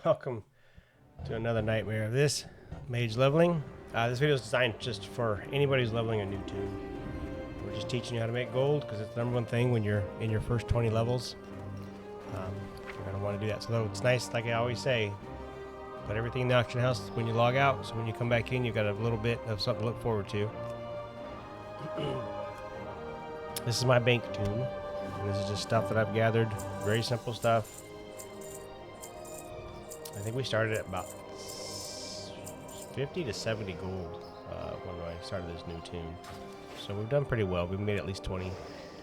Welcome to another nightmare of this Mage leveling. This video is designed just for anybody who's leveling a new toon. We're just teaching you how to make gold because it's the number one thing when you're in your first 20 levels. You're going to want to do that. So it's nice, like I always say, put everything in the auction house when you log out, so when you come back in, you've got a little bit of something to look forward to. This is my bank toon. And this is just stuff that I've gathered. Very simple stuff. I think we started at about 50 to 70 gold when I started this new toon. So we've done pretty well. We've made at least 20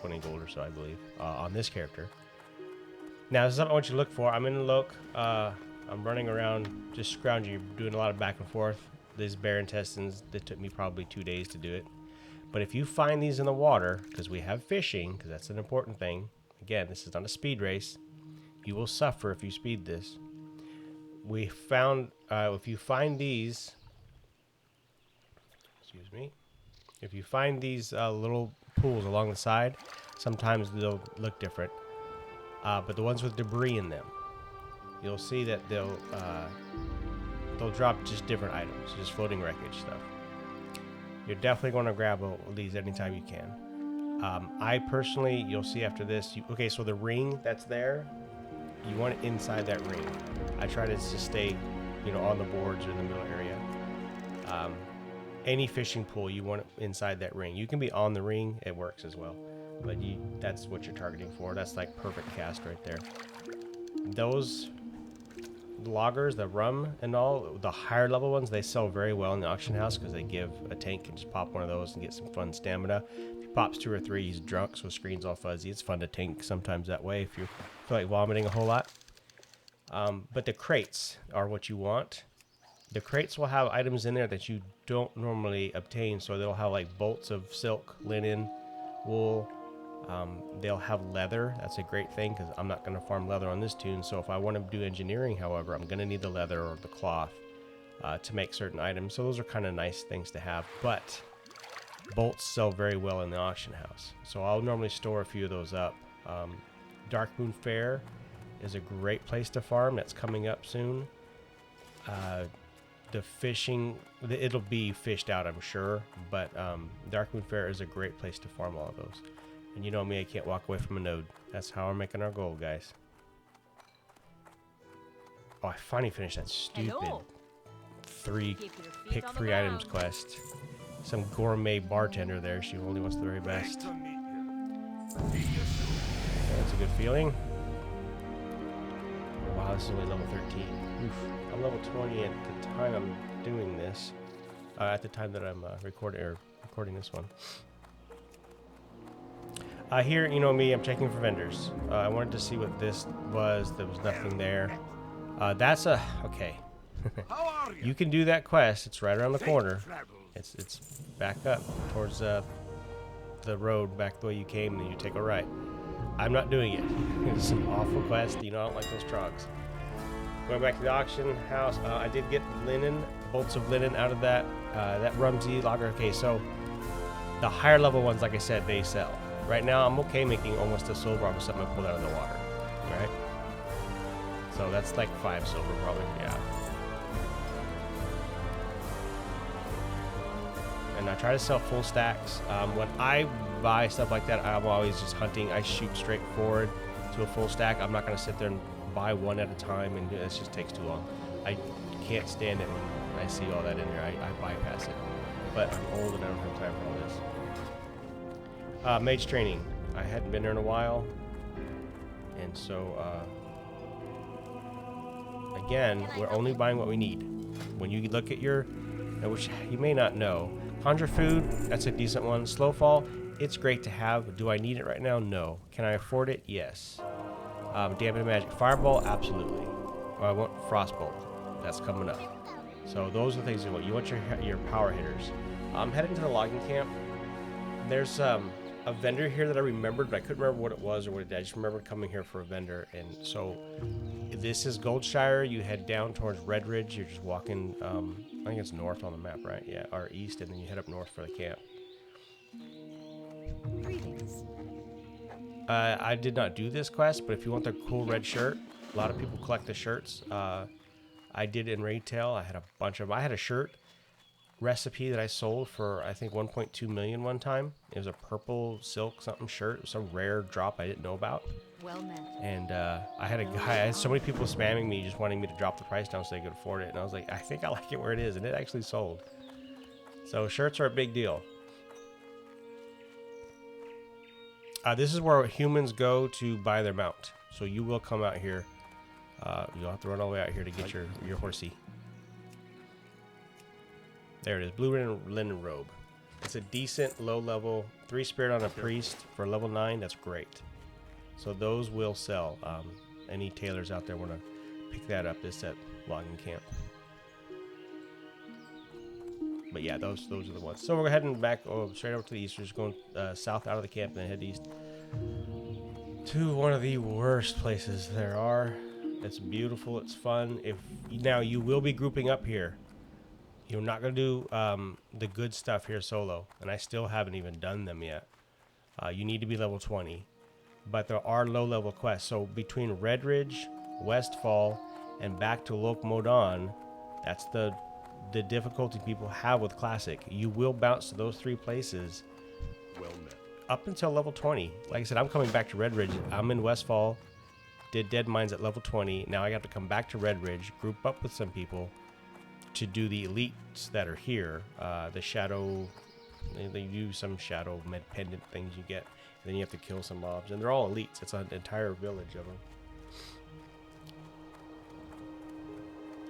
gold or so, I believe, on this character. Now, this is something I want you to look for. I'm in the look. I'm running around just scrounging, doing a lot of back and forth. These bear intestines, that took me probably 2 days to do it. But if you find these in the water, because we have fishing, because that's an important thing. Again, this is not a speed race. You will suffer if you speed this. We found, if you find these, excuse me, if you find these little pools along the side, sometimes they'll look different. But the ones with debris in them, you'll see that they'll drop just different items, just floating wreckage stuff. You're definitely going to grab these anytime you can. I personally, you'll see after this, okay, so the ring that's there, you want it inside that ring. I try to just stay, on the boards or in the middle area. Any fishing pool, you want it inside that ring. You can be on the ring, it works as well. But that's what you're targeting for. That's like perfect cast right there. Those loggers, the rum and all, the higher level ones, they sell very well in the auction house because they give a tank can just pop one of those and get some fun stamina. If he pops 2 or 3, he's drunk, so screen's all fuzzy. It's fun to tank sometimes that way if you feel like vomiting a whole lot. But the crates are what you want. The crates will have items in there that you don't normally obtain, so they'll have like bolts of silk, linen, wool. They'll have leather. That's a great thing because I'm not going to farm leather on this toon. So if I want to do engineering, however, I'm going to need the leather or the cloth to make certain items. So those are kind of nice things to have. But bolts sell very well in the auction house. So I'll normally store a few of those up. Dark Moon Fair is a great place to farm. That's coming up soon. The fishing, it'll be fished out, I'm sure. But Dark Moon Fair is a great place to farm all of those. And you know me, I can't walk away from a node. That's how we're making our gold, guys. Oh, I finally finished that stupid pick 3 items quest. Some gourmet bartender there. She only wants the very best. That's a good feeling. Wow, this is only level 13. Oof. I'm level 20 at the time I'm doing this. At the time that I'm recording this one. Here, you know me, I'm checking for vendors. I wanted to see what this was. There was nothing there. That's okay. You can do that quest. It's right around the corner. It's back up towards the road, back the way you came, and then you take a right. I'm not doing it. It's an awful quest. I don't like those trogs. Going back to the auction house, I did get linen, bolts of linen out of that. That Rumsey logger. Okay, so the higher level ones, like I said, they sell. Right now, I'm okay making almost a silver off of something I pulled out of the water. Right? So that's like 5 silver, probably. Yeah. And I try to sell full stacks. When I buy stuff like that, I'm always just hunting. I shoot straight forward to a full stack. I'm not going to sit there and buy one at a time, and it just takes too long. I can't stand it when I see all that in there. I bypass it. But I'm old and I don't have time for all this. Mage training. I hadn't been there in a while. And so, again, we're only buying what we need. When you look at your, which you may not know, Conjure Food, that's a decent one. Slowfall, it's great to have. Do I need it right now? No. Can I afford it? Yes. Dampen Magic. Fireball, absolutely. I want Frostbolt. That's coming up. So those are the things you want. You want your power hitters. I'm heading to the logging camp. There's a vendor here that I remembered, but I couldn't remember what it was or what it did. I just remember coming here for a vendor. And so this is Goldshire. You head down towards Red Ridge. You're just walking, I think it's north on the map, right? Yeah, or east, and then you head up north for the camp. Greetings. I did not do this quest, but if you want the cool red shirt, a lot of people collect the shirts. I did in retail. I had a bunch of. I had a shirt recipe that I sold for I think 1.2 million one time. It was a purple silk something shirt. It was some rare drop I didn't know about. Well met. And I had a guy. I had so many people spamming me, just wanting me to drop the price down so they could afford it. And I was like, I think I like it where it is, and it actually sold. So shirts are a big deal. This is where humans go to buy their mount. So you will come out here. You'll have to run all the way out here to get your horsey. There it is, blue linen robe. It's a decent low level 3 spirit on a priest for level 9. That's great. So those will sell. Any tailors out there want to pick that up? This at logging camp. But yeah, those are the ones. So we're heading back straight over to the east. We're just going south out of the camp and then head east to one of the worst places there are. It's beautiful. It's fun. Now you will be grouping up here. You're not going to do the good stuff here solo, and I still haven't even done them yet. You need to be level 20, but there are low-level quests. So between Red Ridge, Westfall, and back to Lok Modan, that's the difficulty people have with Classic. You will bounce to those 3 places up until level 20. Like I said, I'm coming back to Red Ridge. I'm in Westfall, did Dead Mines at level 20. Now I got to come back to Red Ridge, group up with some people to do the elites that are here. The shadow, they do some shadow med pendant things you get. And then you have to kill some mobs, and they're all elites. It's an entire village of them.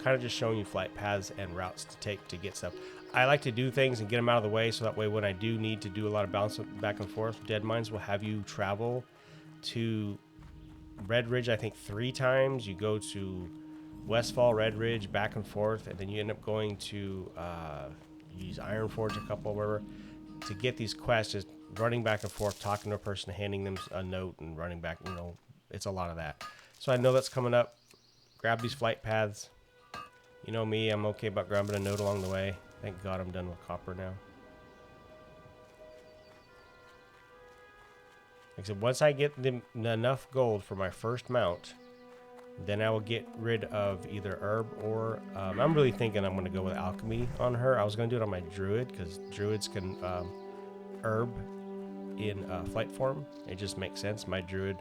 Kind of just showing you flight paths and routes to take to get stuff. I like to do things and get them out of the way, so that way when I do need to do a lot of bounce back and forth, Dead Mines will have you travel to Red Ridge, I think 3 times. You go to Westfall, Red Ridge, back and forth, and then you end up going to use Iron Forge a couple, wherever, to get these quests, just running back and forth, talking to a person, handing them a note, and running back. You know, it's a lot of that. So I know that's coming up. Grab these flight paths. You know me, I'm okay about grabbing a note along the way. Thank God I'm done with copper now. Like I said, once I get enough gold for my first mount, then I will get rid of either herb or... I'm really thinking I'm going to go with alchemy on her. I was going to do it on my druid, because druids can herb in flight form. It just makes sense. My druid,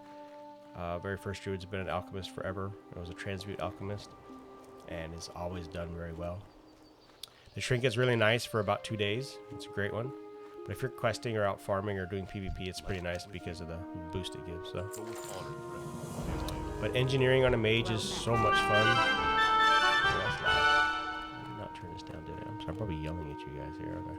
very first druid's been an alchemist forever. It was a transmute alchemist, and it's always done very well. The trinket's really nice for about 2 days. It's a great one. But if you're questing or out farming or doing PvP, it's pretty nice because of the boost it gives. So. But engineering on a mage is so much fun. Oh, that's loud. I did not turn this down, did I? I'm sorry, I'm probably yelling at you guys here, aren't I?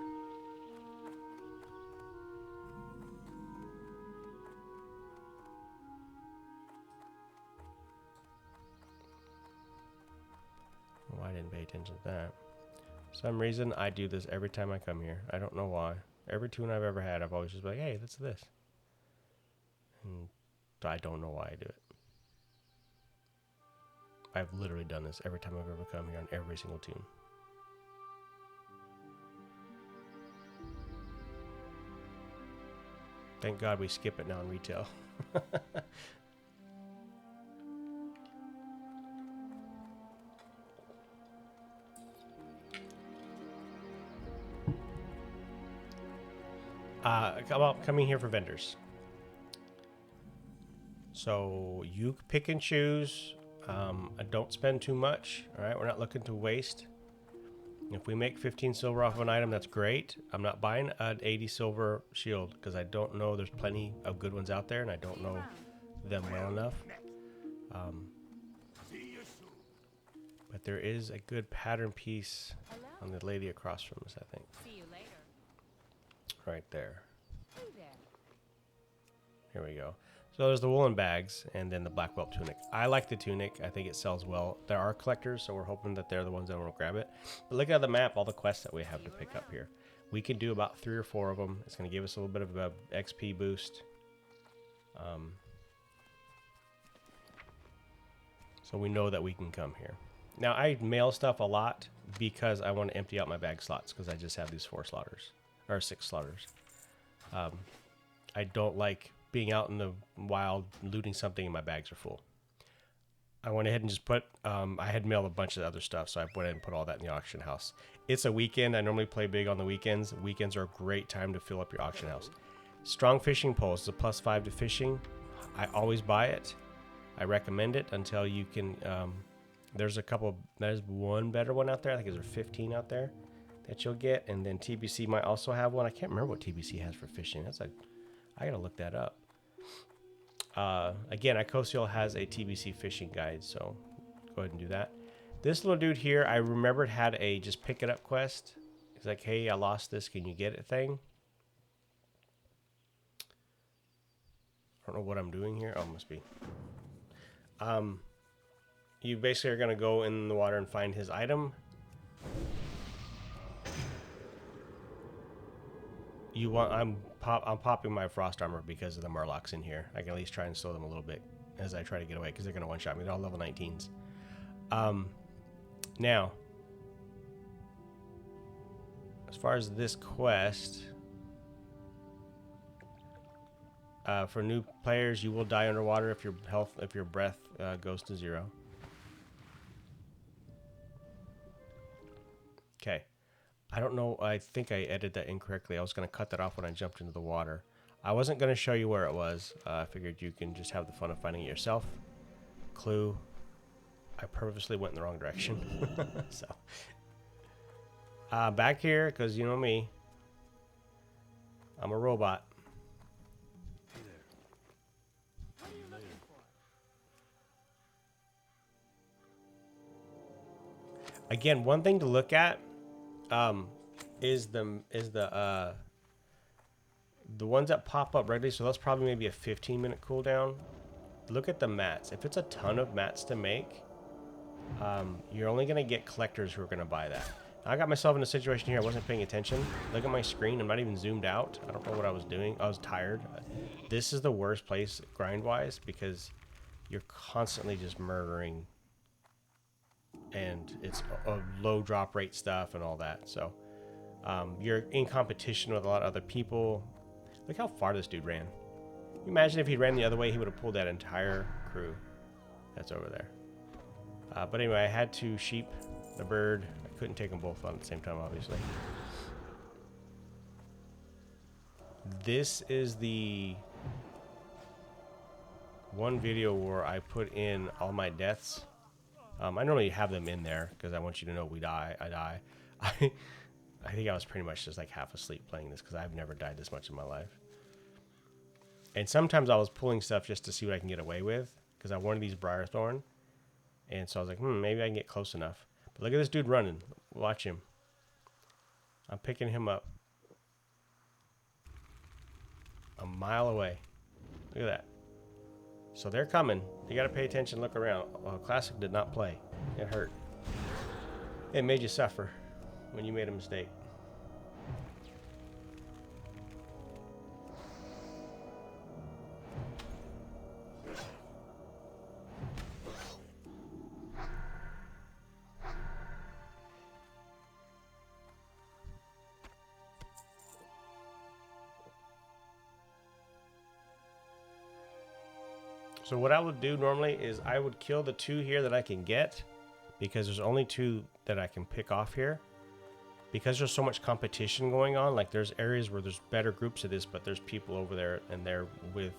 Well, I didn't pay attention to that. For some reason, I do this every time I come here. I don't know why. Every toon I've ever had, I've always just been like, hey, that's this. And I don't know why I do it. I've literally done this every time I've ever come here on every single toon. Thank God we skip it now in retail. About coming here for vendors. So you pick and choose. Don't spend too much. All right, we're not looking to waste. If we make 15 silver off of an item, that's great. I'm not buying an 80 silver shield because I don't know. There's plenty of good ones out there, and I don't know them well enough. But there is a good pattern piece on the lady across from us, I think. See you later. Right there. Hey there. Here we go. So there's the woolen bags and then the black belt tunic. I like the tunic. I think it sells well. There are collectors, so we're hoping that they're the ones that will grab it. But look at the map, all the quests that we have to pick up here. We can do about 3 or 4 of them. It's going to give us a little bit of a XP boost. So we know that we can come here. Now, I mail stuff a lot because I want to empty out my bag slots because I just have these 4 slaughters. Or 6 slaughters. I don't like being out in the wild looting something and my bags are full. I went ahead and just put, I had mailed a bunch of other stuff, so I went ahead and put all that in the auction house. It's a weekend. I normally play big on the weekends. Weekends are a great time to fill up your auction house. Strong fishing poles is a +5 to fishing. I always buy it. I recommend it until you can, there's one better one out there. I think there's 15 out there that you'll get. And then TBC might also have one. I can't remember what TBC has for fishing. I gotta look that up. Again, Icosiel has a TBC fishing guide, so go ahead and do that. This little dude here, I remembered had a just pick it up quest. It's like, hey, I lost this, can you get it thing? I don't know what I'm doing here. Oh, it must be. You basically are gonna go in the water and find his item. I'm popping my frost armor because of the murlocs in here. I can at least try and slow them a little bit as I try to get away because they're gonna one-shot me. They're all level 19s. Now, as far as this quest, for new players, you will die underwater if your breath goes to 0. Okay. I don't know. I think I edited that incorrectly. I was going to cut that off when I jumped into the water. I wasn't going to show you where it was. I figured you can just have the fun of finding it yourself. Clue. I purposely went in the wrong direction. So, back here, because you know me. I'm a robot. Hey there. What are you looking for? Again, one thing to look at is the ones that pop up regularly. So that's probably maybe a 15-minute cooldown. Look at the mats. If it's a ton of mats to make, you're only gonna get collectors who are gonna buy that. I got myself in a situation here. I wasn't paying attention. Look at my screen. I'm not even zoomed out. I don't know what I was doing. I was tired. This is the worst place grind-wise because you're constantly just murdering, and it's a low drop rate stuff and all that. So you're in competition with a lot of other people. Look how far this dude ran. Can you imagine if he ran the other way, he would have pulled that entire crew that's over there. But anyway, I had to sheep the bird. I couldn't take them both on at the same time, obviously. This is the one video where I put in all my deaths. I normally have them in there because I want you to know I die. I think I was pretty much just like half asleep playing this because I've never died this much in my life. And sometimes I was pulling stuff just to see what I can get away with because I wanted these Briarthorn. And so I was like, maybe I can get close enough. But look at this dude running. Watch him. I'm picking him up. A mile away. Look at that. So they're coming. You got to pay attention, look around. Classic did not play. It hurt. It made you suffer when you made a mistake. So what I would do normally is I would kill the 2 here that I can get because there's only 2 that I can pick off here. Because there's so much competition going on, like there's areas where there's better groups of this, but there's people over there and they're with,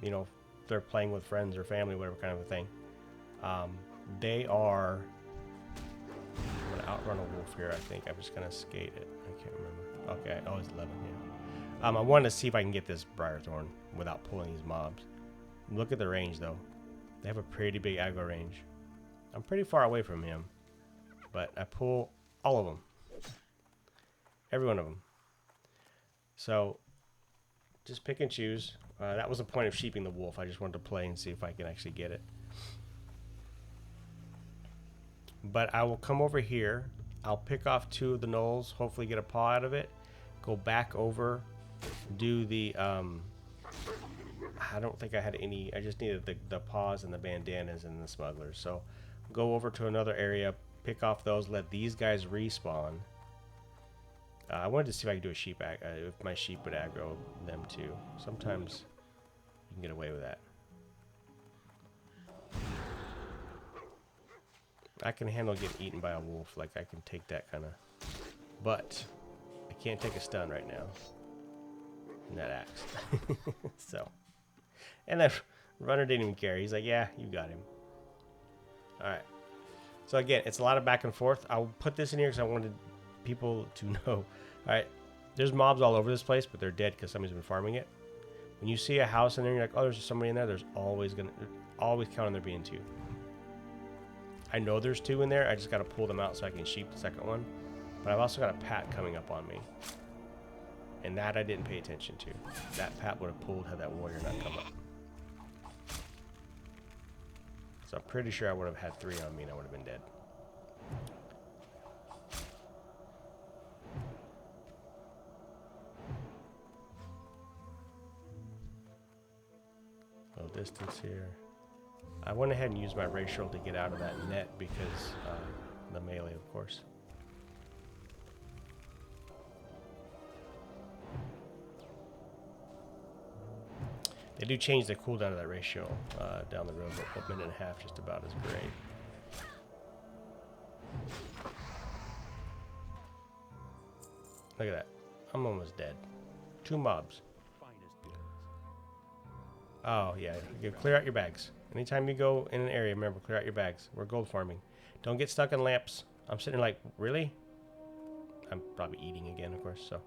you know, they're playing with friends or family, whatever kind of a thing. They are, I'm gonna outrun a wolf here, I think. I'm just gonna skate it. I can't remember. Okay, oh, it's 11, yeah. I wanted to see if I can get this Briarthorn without pulling these mobs. Look at the range, though. They have a pretty big aggro range. I'm pretty far away from him, but I pull all of them. Every one of them. So, just pick and choose. That was the point of sheeping the wolf. I just wanted to play and see if I can actually get it. But I will come over here. I'll pick off 2 of the gnolls, hopefully get a paw out of it. Go back over, do the... I don't think I had any. I just needed the paws and the bandanas and the smugglers. So go over to another area, pick off those, let these guys respawn. I wanted to see if I could do a sheep if my sheep would aggro them too. Sometimes you can get away with that. I can handle getting eaten by a wolf. Like, I can take that kind of... But I can't take a stun right now. And that axe. So. And that runner didn't even care. He's like, yeah, you got him. Alright. So again, it's a lot of back and forth. I'll put this in here because I wanted people to know. Alright. There's mobs all over this place, but they're dead because somebody's been farming it. When you see a house in there, you're like, oh, there's somebody in there. There's always count on there being 2. I know there's 2 in there. I just got to pull them out so I can sheep the second one. But I've also got a pat coming up on me. And that I didn't pay attention to. That pat would have pulled had that warrior not come up. So I'm pretty sure I would have had 3 on me and I would have been dead. Little distance here. I went ahead and used my racial to get out of that net because the melee, of course. They do change the cooldown of that ratio down the road, but a minute and a half just about as great. Look at that. I'm almost dead. 2 mobs. Oh, yeah. You clear out your bags. Anytime you go in an area, remember, clear out your bags. We're gold farming. Don't get stuck in lamps. I'm sitting there like, really? I'm probably eating again, of course, so.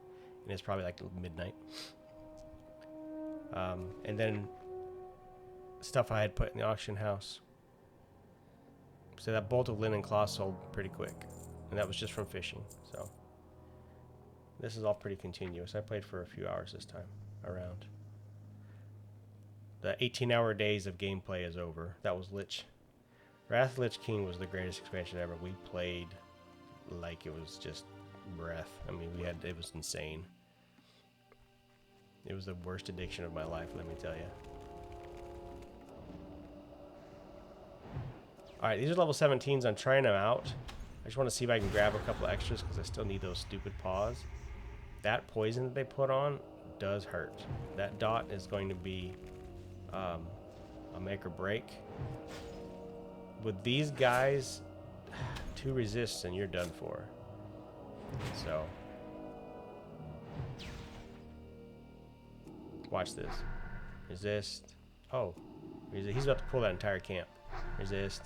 And it's probably like midnight. And then stuff I had put in the auction house. So that bolt of linen cloth sold pretty quick. And that was just from fishing, so. This is all pretty continuous. I played for a few hours this time around. The 18-hour days of gameplay is over. That was Lich. Wrath Lich King was the greatest expansion ever. We played like it was just breath. I mean, it was insane. It was the worst addiction of my life, let me tell you. Alright, these are level 17s. I'm trying them out. I just want to see if I can grab a couple extras because I still need those stupid paws. That poison that they put on does hurt. That dot is going to be a make or break. With these guys, 2 resists and you're done for. So, watch this. Resist. Oh, he's about to pull that entire camp. Resist.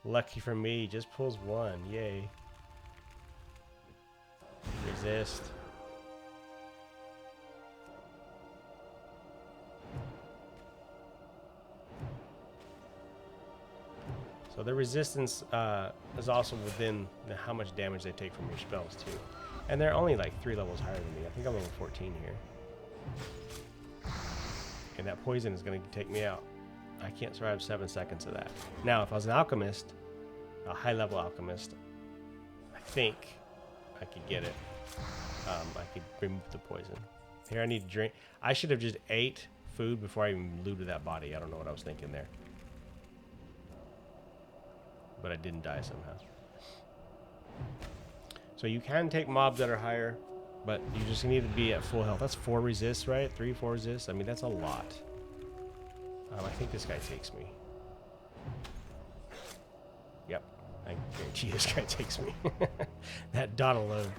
Lucky for me, he just pulls 1. Yay. Resist. So the resistance is also within how much damage they take from your spells too. And they're only like 3 levels higher than me. I think I'm level 14 here. And that poison is going to take me out. I can't survive 7 seconds of that. Now, if I was an alchemist, a high level alchemist, I think I could get it. I could remove the poison. Here I need to drink. I should have just ate food before I even looted that body. I don't know what I was thinking there. But I didn't die somehow. So you can take mobs that are higher, but you just need to be at full health. That's 4 resists, right? 3, 4 resists. I mean, that's a lot. I think this guy takes me. Yep. I guarantee this guy takes me. That dot alone.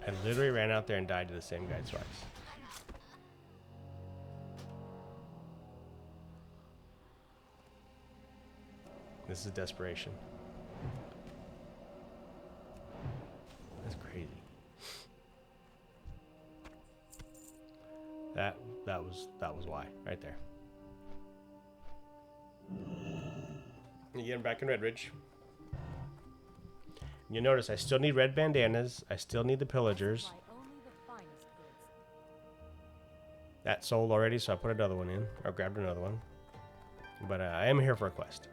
I literally ran out there and died to the same guy twice. This is desperation. That's crazy. That was why right there. Again, back in Redridge. You notice I still need red bandanas. I still need the pillagers. That sold already, so I put another one in, or grabbed another one. But I am here for a quest.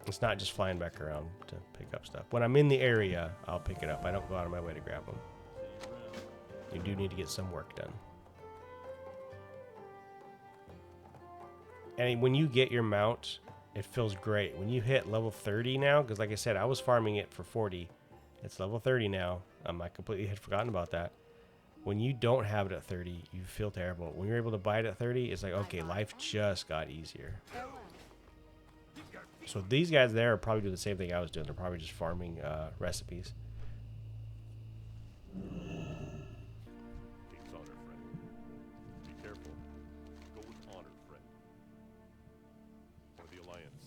It's not just flying back around to pick up stuff. When I'm in the area, I'll pick it up. I don't go out of my way to grab them. You do need to get some work done. And when you get your mount, it feels great. When you hit level 30 now, because like I said, I was farming it for 40, It's level 30 now. I completely had forgotten about that. When you don't have it at 30, you feel terrible. When you're able to buy it at 30, it's like, okay, life just got easier. So these guys there are probably doing the same thing I was doing. They're probably just farming recipes. Takes honor, friend. Be careful. Go with honor, friend. For the Alliance.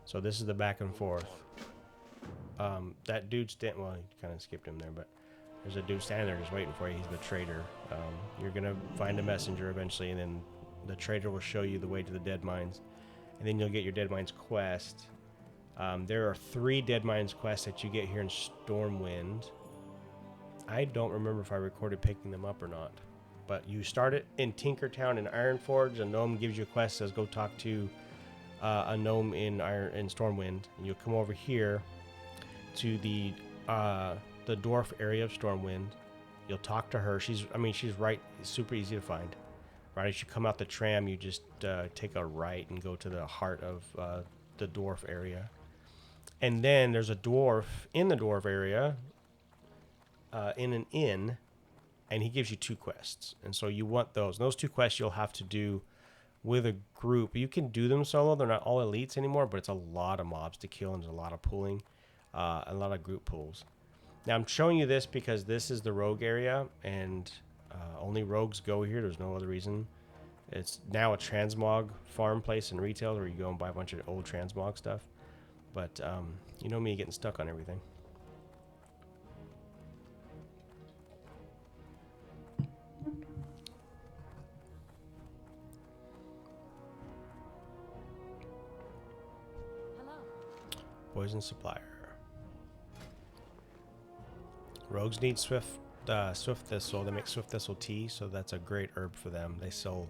So this is the back and forth. That dude well, you kind of skipped him there, but there's a dude standing there just waiting for you. He's the trader. You're gonna find a messenger eventually, and then the trader will show you the way to the Dead Mines, and then you'll get your Dead Mines quest. There are 3 Dead Mines quests that you get here in Stormwind. I don't remember if I recorded picking them up or not, but you start it in Tinkertown in Ironforge. A gnome gives you a quest, says go talk to a gnome in Stormwind, and you'll come over here to the dwarf area of Stormwind. You'll talk to her. She's right, super easy to find. Right as you come out the tram, you just take a right and go to the heart of the dwarf area. And then there's a dwarf in the dwarf area, in an inn, and he gives you 2 quests. And so you want those. And those 2 quests you'll have to do with a group. You can do them solo. They're not all elites anymore, but it's a lot of mobs to kill, and there's a lot of pulling, a lot of group pulls. Now I'm showing you this because this is the rogue area, and only rogues go here. There's no other reason. It's now a transmog farm place and retail where you go and buy a bunch of old transmog stuff. But you know me getting stuck on everything. Poison supplier. Rogues need swift thistle. They make swift thistle tea, so that's a great herb for them. They sell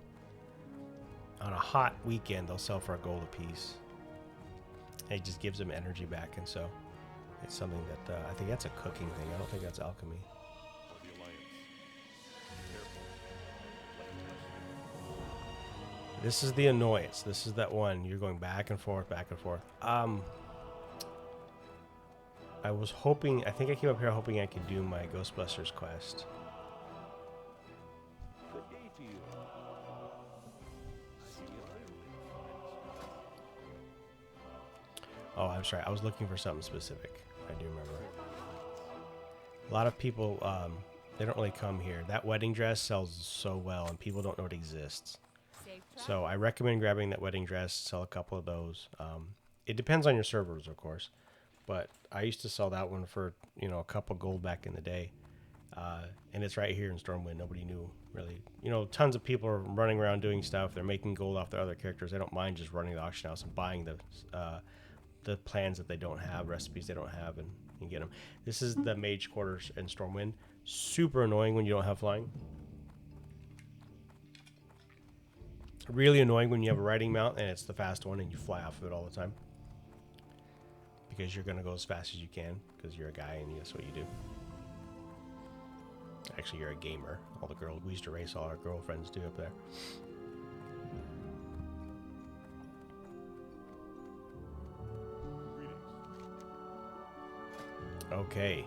on a hot weekend. They'll sell for a gold apiece. And it just gives them energy back, and so it's something that I think that's a cooking thing. I don't think that's alchemy. For the Alliance. Be careful. This is the annoyance. This is that one. You're going back and forth, back and forth. I was hoping, I think I came up here hoping I could do my Ghostbusters quest. Good day to you. I see you later. Oh, I'm sorry. I was looking for something specific. I do remember. A lot of people, they don't really come here. That wedding dress sells so well, and people don't know it exists. So I recommend grabbing that wedding dress, sell a couple of those. It depends on your servers, of course. But I used to sell that one for, a couple gold back in the day. And it's right here in Stormwind. Nobody knew, really. Tons of people are running around doing stuff. They're making gold off their other characters. They don't mind just running the auction house and buying the plans that they don't have, recipes they don't have, and you can get them. This is the Mage quarters in Stormwind. Super annoying when you don't have flying. Really annoying when you have a riding mount and it's the fast one and you fly off of it all the time. Because you're going to go as fast as you can because you're a guy and that's what you do. Actually, you're a gamer. We used to race all our girlfriends do up there. Okay.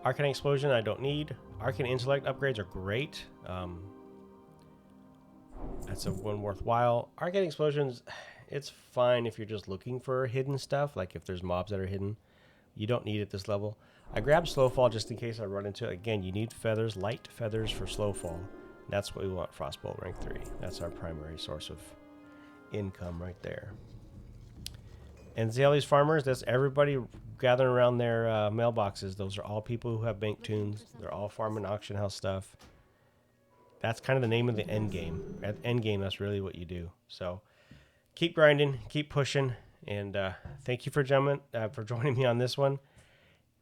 Arcane Explosion I don't need. Arcane Intellect upgrades are great. That's a one worthwhile. Arcane Explosions, it's fine if you're just looking for hidden stuff, like if there's mobs that are hidden. You don't need it at this level. I grabbed Slowfall just in case I run into it. Again, you need feathers, light feathers for Slowfall. That's what we want, Frostbolt rank 3. That's our primary source of income right there. And see all these farmers? That's everybody gathering around their mailboxes. Those are all people who have bank toons. They're all farming auction house stuff. That's kind of the name of the end game. At end game, that's really what you do. So keep grinding, keep pushing, and thank you for joining me on this one.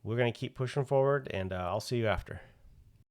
We're going to keep pushing forward, and I'll see you after.